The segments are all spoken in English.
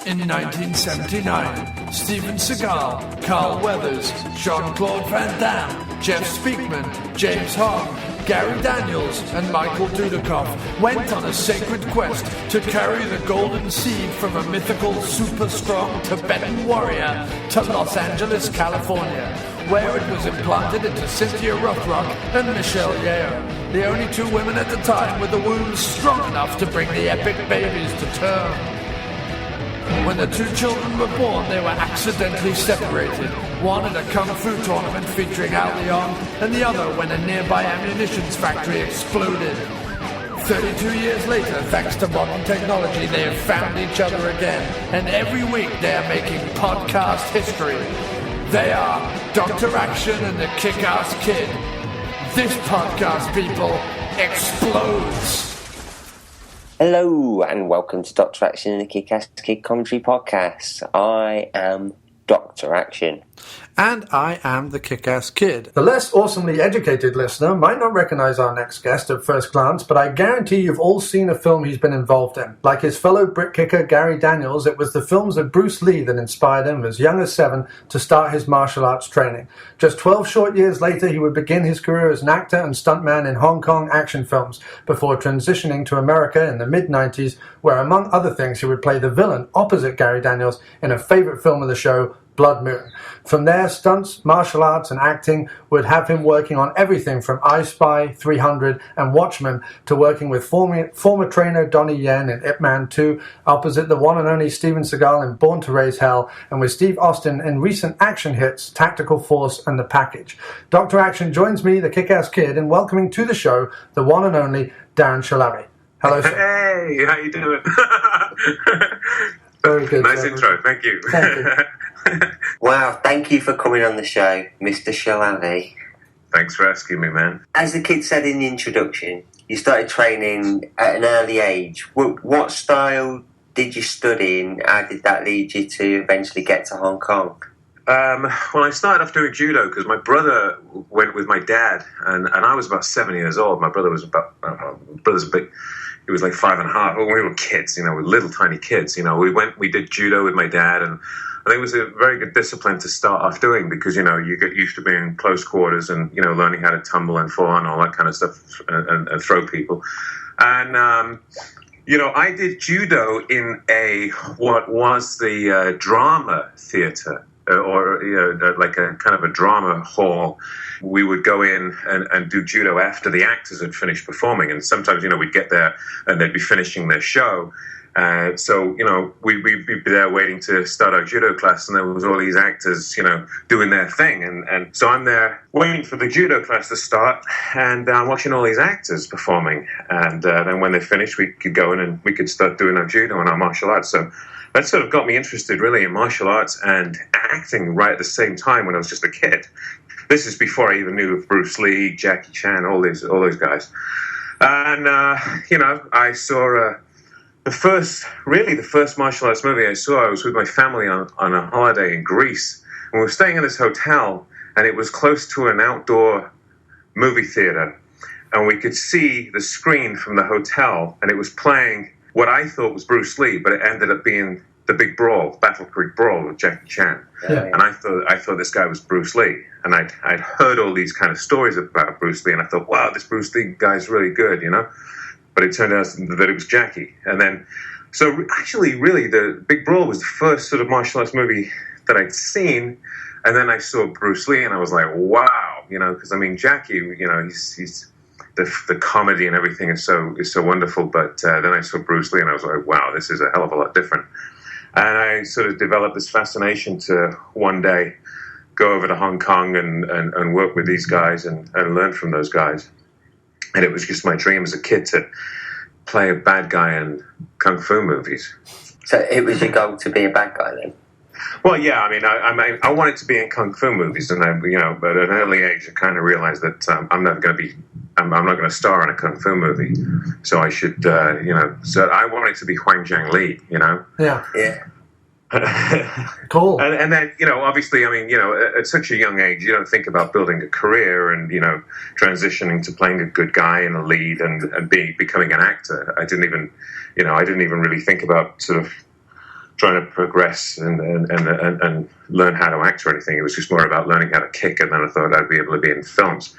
in 1979. Steven Seagal, Carl Weathers, Jean-Claude Van Damme, Jeff Speakman, James Hong, Gary Daniels and Michael Dudikoff went on a sacred quest to carry the golden seed from a mythical super-strong Tibetan warrior to Los Angeles, California, where it was implanted into Cynthia Rothrock and Michelle Yeoh, the only two women at the time with the wombs strong enough to bring the epic babies to term. When the two children were born, they were accidentally separated. One at a kung fu tournament featuring Al Leong, and the other when a nearby ammunitions factory exploded. 32 years later, thanks to modern technology, they have found each other again, and every week they are making podcast history. They are Dr. Action and the Kick-Ass Kid. This podcast, people, explodes. Hello and welcome to Dr. Action and the Kick-Ass Kid Commentary Podcast. I am Dr. Action. And I am the Kick-Ass Kid. The less awesomely educated listener might not recognize our next guest at first glance, but I guarantee you've all seen a film he's been involved in. Like his fellow Brit kicker Gary Daniels, it was the films of Bruce Lee that inspired him as young as 7 to start his martial arts training. Just 12 short years later, he would begin his career as an actor and stuntman in Hong Kong action films, before transitioning to America in the mid-90s, where among other things he would play the villain opposite Gary Daniels in a favorite film of the show, Bloodmoon. From there, stunts, martial arts, and acting would have him working on everything from I Spy, 300, and Watchmen to working with former trainer Donnie Yen in Ip Man 2, opposite the one and only Steven Seagal in Born to Raise Hell, and with Steve Austin in recent action hits Tactical Force and The Package. Dr. Action joins me, the Kick-Ass Kid, in welcoming to the show the one and only Darren Shahlavi. Hello, sir. Hey, how you doing? Very good. Nice intro, thank you. Thank you. Wow, thank you for coming on the show, Mr. Shahlavi. Thanks for asking me, man. As the kid said in the introduction, you started training at an early age. What style did you study and how did that lead you to eventually get to Hong Kong? Well, I started off doing judo because my brother went with my dad, and I was about 7 years old. My brother was brother's big. He was like 5.5. When we were kids, we were little tiny kids. We did judo with my dad, and I think it was a very good discipline to start off doing because, you get used to being in close quarters and, learning how to tumble and fall and all that kind of stuff and throw people. And, I did judo in what was the drama theater or like a kind of a drama hall. We would go in and do judo after the actors had finished performing. And sometimes, we'd get there and they'd be finishing their show. So, we'd be there waiting to start our judo class, and there was all these actors, doing their thing. And so I'm there waiting for the judo class to start, and watching all these actors performing. And then when they finished, we could go in and we could start doing our judo and our martial arts. So that sort of got me interested really in martial arts and acting right at the same time when I was just a kid. This is before I even knew of Bruce Lee, Jackie Chan, all those guys. And, I saw... The first martial arts movie I saw, I was with my family on a holiday in Greece. And we were staying in this hotel, and it was close to an outdoor movie theater. And we could see the screen from the hotel, and it was playing what I thought was Bruce Lee, but it ended up being The Big Brawl, Battle Creek Brawl with Jackie Chan. Yeah. And I thought this guy was Bruce Lee. And I'd heard all these kind of stories about Bruce Lee, and I thought, wow, this Bruce Lee guy's really good, But it turned out that it was Jackie. And then, so actually, really, The Big Brawl was the first sort of martial arts movie that I'd seen. And then I saw Bruce Lee, and I was like, wow, because, Jackie, he's the comedy and everything is so wonderful. But then I saw Bruce Lee, and I was like, wow, this is a hell of a lot different. And I sort of developed this fascination to one day go over to Hong Kong and work with these guys and learn from those guys. And it was just my dream as a kid to play a bad guy in kung fu movies. So it was your goal to be a bad guy then? Well, yeah. I wanted to be in kung fu movies, and but at an early age, I kind of realized that I'm not going to star in a kung fu movie. So I should, So I wanted to be Huang Zhang Li. Yeah. Yeah. Cool. And then, obviously, at such a young age, you don't think about building a career and, transitioning to playing a good guy in a lead and becoming an actor. I didn't even really think about sort of trying to progress and learn how to act or anything. It was just more about learning how to kick, and then I thought I'd be able to be in films.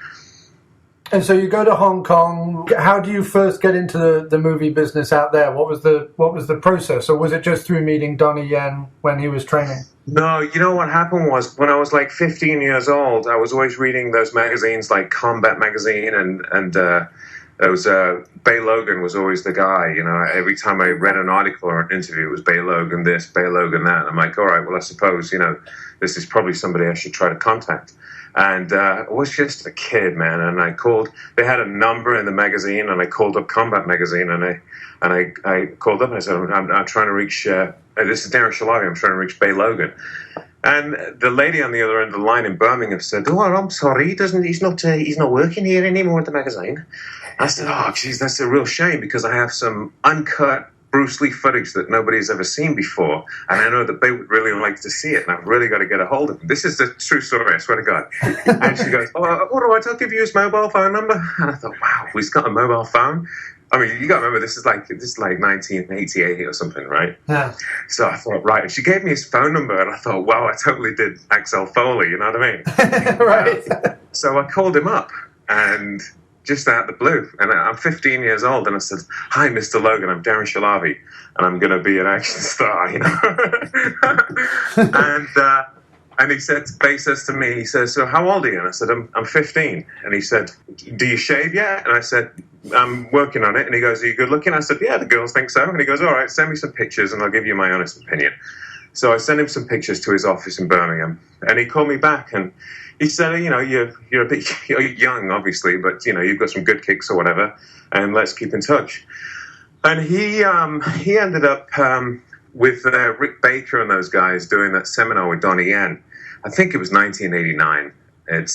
And so you go to Hong Kong. How do you first get into the movie business out there? What was the process, or was it just through meeting Donnie Yen when he was training? No, you know what happened was when I was like 15 years old, I was always reading those magazines like Combat Magazine and there was Bay Logan was always the guy. You know, every time I read an article or an interview, it was Bay Logan this, Bay Logan that. And I'm like, all right, well, I suppose, you know, this is probably somebody I should try to contact. And I was just a kid, man. And I called. They had a number in the magazine, and I called up Combat Magazine, and I called up and I said, I'm trying to reach. This is Darren Shahlavi. I'm trying to reach Bay Logan. And the lady on the other end of the line in Birmingham said, "Oh, I'm sorry. He's not working here anymore at the magazine." I said, "Oh, geez, that's a real shame because I have some uncut Bruce Lee footage that nobody's ever seen before, and I know that they would really like to see it, and I've really got to get a hold of him. This is the true story, I swear to God." And she goes, "Oh, all right, I'll give you his mobile phone number." And I thought, wow, he's got a mobile phone? I mean, you got to remember, this is like 1988 or something, right? Yeah. So I thought, right. And she gave me his phone number, and I thought, wow, I totally did Axel Foley, you know what I mean? Right. So I called him up, and just out of the blue, and I'm 15 years old, and I said, "Hi, Mr. Logan, I'm Darren Shahlavi, and I'm going to be an action star," you know? And he said, to me, he says, "So how old are you?" And I said, I'm 15. And he said, "Do you shave yet?" And I said, "I'm working on it." And he goes, "Are you good looking?" I said, "Yeah, the girls think so." And he goes, "All right, send me some pictures and I'll give you my honest opinion." So I sent him some pictures to his office in Birmingham, and he called me back and he said, "You know, you're a bit you're young, obviously, but you know, you've got some good kicks or whatever, and let's keep in touch." And he ended up with Rick Baker and those guys doing that seminar with Donnie Yen. I think it was 1989. And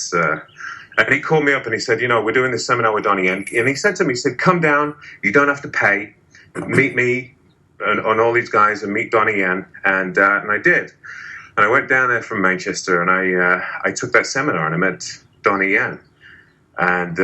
he called me up and he said, "You know, we're doing this seminar with Donnie Yen." And he said to me, he said, "Come down. You don't have to pay. Meet me and all these guys and meet Donnie Yen." And I did. And I went down there from Manchester, and I took that seminar, and I met Donnie Yen. And,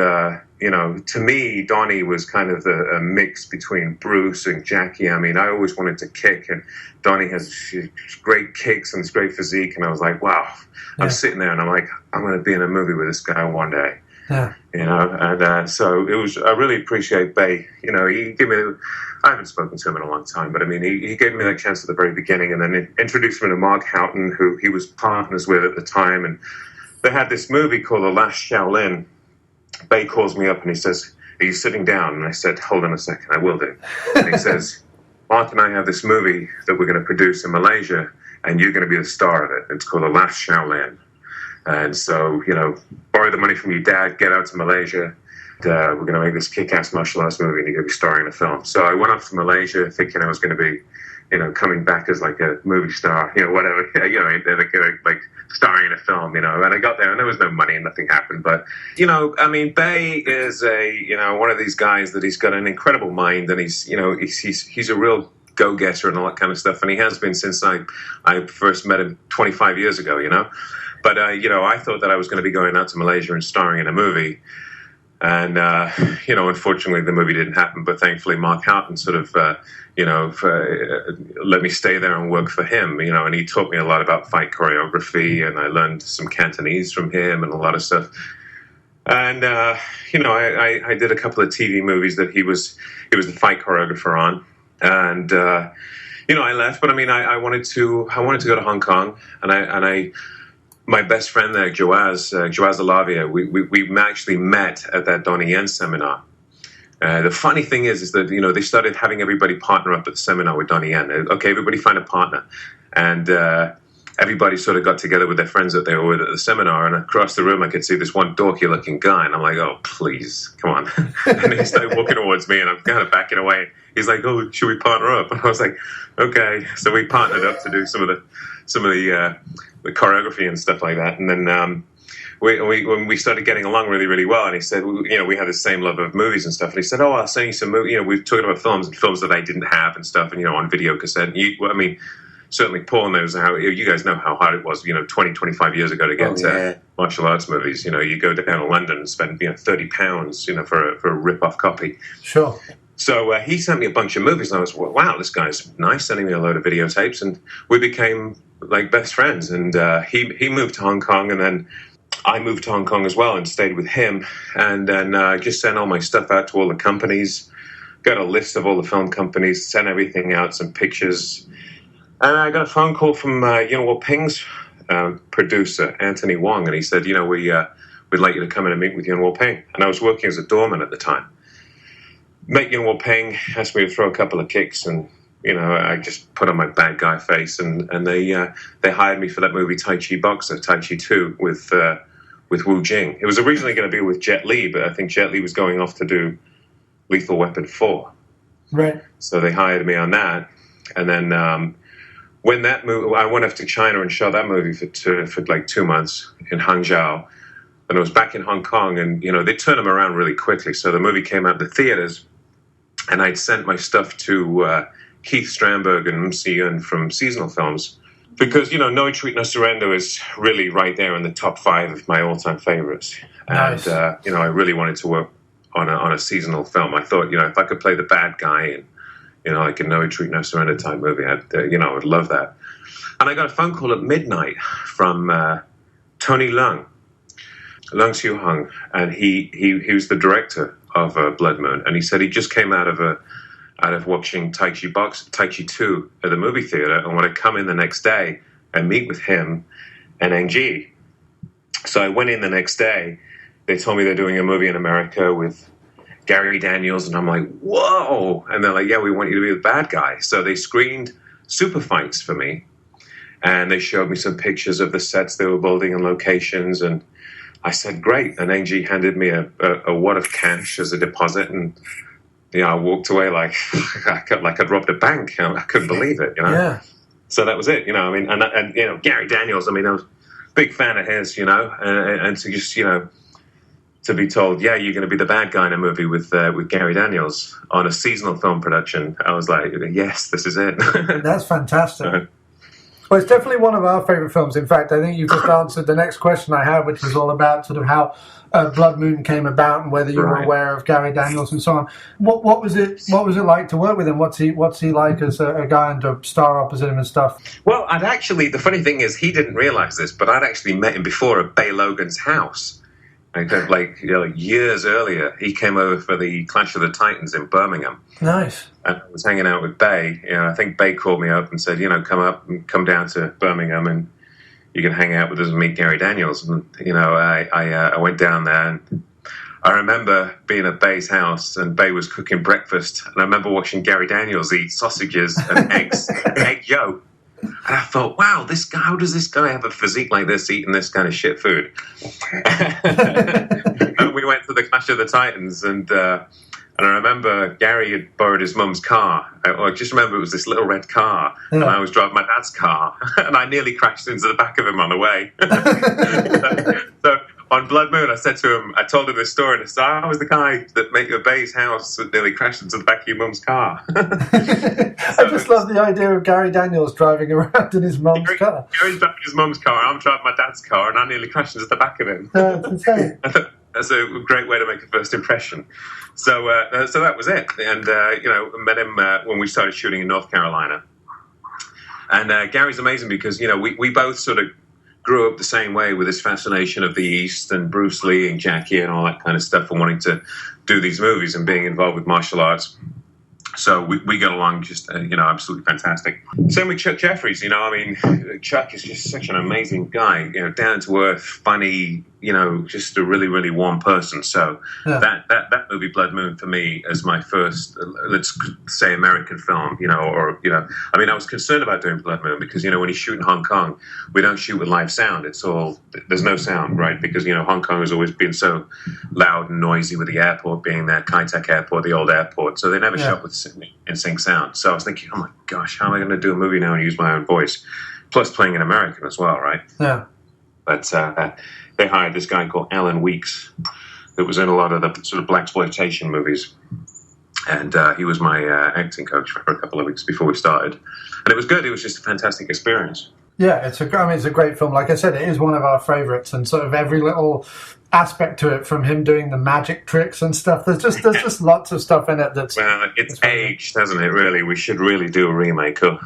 you know, to me, Donnie was kind of a mix between Bruce and Jackie. I mean, I always wanted to kick, and Donnie has great kicks and this great physique. And I was like, wow. I'm sitting there, and I'm like, I'm going to be in a movie with this guy one day. Yeah. You know, and so it was. I really appreciate Bay. You know, he gave me. I haven't spoken to him in a long time, but I mean, he gave me that chance at the very beginning, and then introduced me to Mark Houghton, who he was partners with at the time, and they had this movie called The Last Shaolin. Bay calls me up and he says, "Are you sitting down?" And I said, "Hold on a second, I will do." And he says, "Mark and I have this movie that we're going to produce in Malaysia, and you're going to be the star of it. It's called The Last Shaolin. And so, you know, borrow the money from your dad, get out to Malaysia. We're going to make this kick-ass martial arts movie, and you're going to be starring in a film." So I went off to Malaysia thinking I was going to be, you know, coming back as like a movie star, you know, whatever, you know, like starring in a film, you know. And I got there, and there was no money, and nothing happened. But, you know, I mean, Bay is one of these guys that he's got an incredible mind, and he's a real go-getter and all that kind of stuff, and he has been since I first met him 25 years ago, you know. But, you know, I thought that I was going to be going out to Malaysia and starring in a movie. And, you know, unfortunately, the movie didn't happen. But thankfully, Mark Houghton sort of, let me stay there and work for him, you know. And he taught me a lot about fight choreography. And I learned some Cantonese from him and a lot of stuff. And, you know, I did a couple of TV movies that he was the fight choreographer on. And, you know, I left. But, I mean, I wanted to go to Hong Kong. And my best friend there, Joaz Alavia, we actually met at that Donnie Yen seminar. The funny thing is that, you know, they started having everybody partner up at the seminar with Donnie Yen. Okay, everybody find a partner. And everybody sort of got together with their friends that they were with at the seminar. And across the room, I could see this one dorky-looking guy. And I'm like, oh, please, come on. And he started walking towards me, and I'm kind of backing away. He's like, oh, should we partner up? And I was like, okay. So we partnered up to do some of the choreography and stuff like that. And then when we started getting along really, really well, and he said, you know, we had the same love of movies and stuff. And he said, oh, I'll send you some movies. You know, we've talked about films that I didn't have and stuff, and, you know, on video cassette. And I mean, certainly Paul knows how, you guys know how hard it was, you know, 20, 25 years ago to get martial arts movies. You know, you go down to London and spend, you know, £30, you know, for a rip-off copy. Sure. So he sent me a bunch of movies, and I was, wow, this guy's nice, sending me a load of videotapes, and we became like best friends. And he moved to Hong Kong, and then I moved to Hong Kong as well and stayed with him. And then I just sent all my stuff out to all the companies, got a list of all the film companies, sent everything out, some pictures. And I got a phone call from Yuen Woo-ping's producer, Anthony Wong, and he said, we'd like you to come in and meet with Yuen Woo-ping. And I was working as a doorman at the time. Met Yuen Woo-ping, asked me to throw a couple of kicks, and I just put on my bad guy face, and they hired me for that movie Tai Chi Boxer, Tai Chi 2 with Wu Jing. It was originally going to be with Jet Li, but I think Jet Li was going off to do Lethal Weapon 4. Right. So they hired me on that, and then when that movie, I went off to China and shot that movie for like 2 months in Hangzhou, and I was back in Hong Kong, and they turned them around really quickly. So the movie came out in the theaters. And I'd sent my stuff to Keith Strandberg and MC Yun from Seasonal Films because, No Retreat, No Surrender is really right there in the top 5 of my all-time favorites. Nice. And, I really wanted to work on a seasonal film. I thought, if I could play the bad guy in, like a No Retreat, No Surrender type movie, I would love that. And I got a phone call at midnight from Tony Leung Siu Hung, and he was the director of Bloodmoon, and he said he just came out of watching Tai Chi 2 at the movie theater, and wanted to come in the next day and meet with him and Ng. So I went in the next day. They told me they're doing a movie in America with Gary Daniels, and I'm like, whoa! And they're like, yeah, we want you to be the bad guy. So they screened super fights for me, and they showed me some pictures of the sets they were building and locations, and I said, great. And Ng handed me a wad of cash as a deposit. And, I walked away like I'd robbed a bank. I couldn't believe it, Yeah. So that was it, and Gary Daniels, I was a big fan of his, and to just, to be told, yeah, you're going to be the bad guy in a movie with Gary Daniels on a seasonal film production. I was like, yes, this is it. That's fantastic. Well, it's definitely one of our favourite films. In fact, I think you just answered the next question I had, which was all about sort of how Bloodmoon came about and whether you were aware of Gary Daniels and so on. What was it like to work with him? What's he like as a guy and to star opposite him and stuff? Well, the funny thing is, he didn't realise this, but I'd actually met him before at Bay Logan's house. Years earlier, he came over for the Clash of the Titans in Birmingham. Nice. And I was hanging out with Bay. I think Bay called me up and said, come down to Birmingham and you can hang out with us and meet Gary Daniels. And, I went down there, and I remember being at Bay's house, and Bay was cooking breakfast. And I remember watching Gary Daniels eat sausages and eggs, egg yolk. And I thought, wow, how does this guy have a physique like this, eating this kind of shit food? And we went to the Clash of the Titans, and I remember Gary had borrowed his mum's car. I just remember it was this little red car, and I was driving my dad's car, and I nearly crashed into the back of him on the way. So on Bloodmoon, I told him this story, and I said, I was the guy that made your Bay's house that nearly crashed into the back of your mum's car. I just love the idea of Gary Daniels driving around in his mum's car. Gary's driving his mum's car, I'm driving my dad's car, and I nearly crashed into the back of him. That's insane. That's a great way to make a first impression. So that was it. And, met him when we started shooting in North Carolina. And Gary's amazing because, we both sort of grew up the same way with this fascination of the East and Bruce Lee and Jackie and all that kind of stuff, and wanting to do these movies and being involved with martial arts. So we got along just, absolutely fantastic. Same with Chuck Jeffries, Chuck is just such an amazing guy, down to earth, funny, just a really, really warm person. So that movie Bloodmoon for me as my first, let's say, American film, I was concerned about doing Bloodmoon because, when you shoot in Hong Kong, we don't shoot with live sound. There's no sound, right? Because, Hong Kong has always been so loud and noisy with the airport being there, Kai Tak Airport, the old airport. So they never shot with in sync sound. So I was thinking, oh my gosh, how am I going to do a movie now and use my own voice? Plus playing an American as well, right? Yeah. But they hired this guy called Alan Weeks that was in a lot of the sort of blaxploitation movies. And he was my acting coach for a couple of weeks before we started. And it was good. It was just a fantastic experience. Yeah, it's a great film. Like I said, it is one of our favourites, and sort of every little aspect to it, from him doing the magic tricks and stuff. There's just lots of stuff in it that's... Well, it's aged, hasn't it, really? We should really do a remake. Or,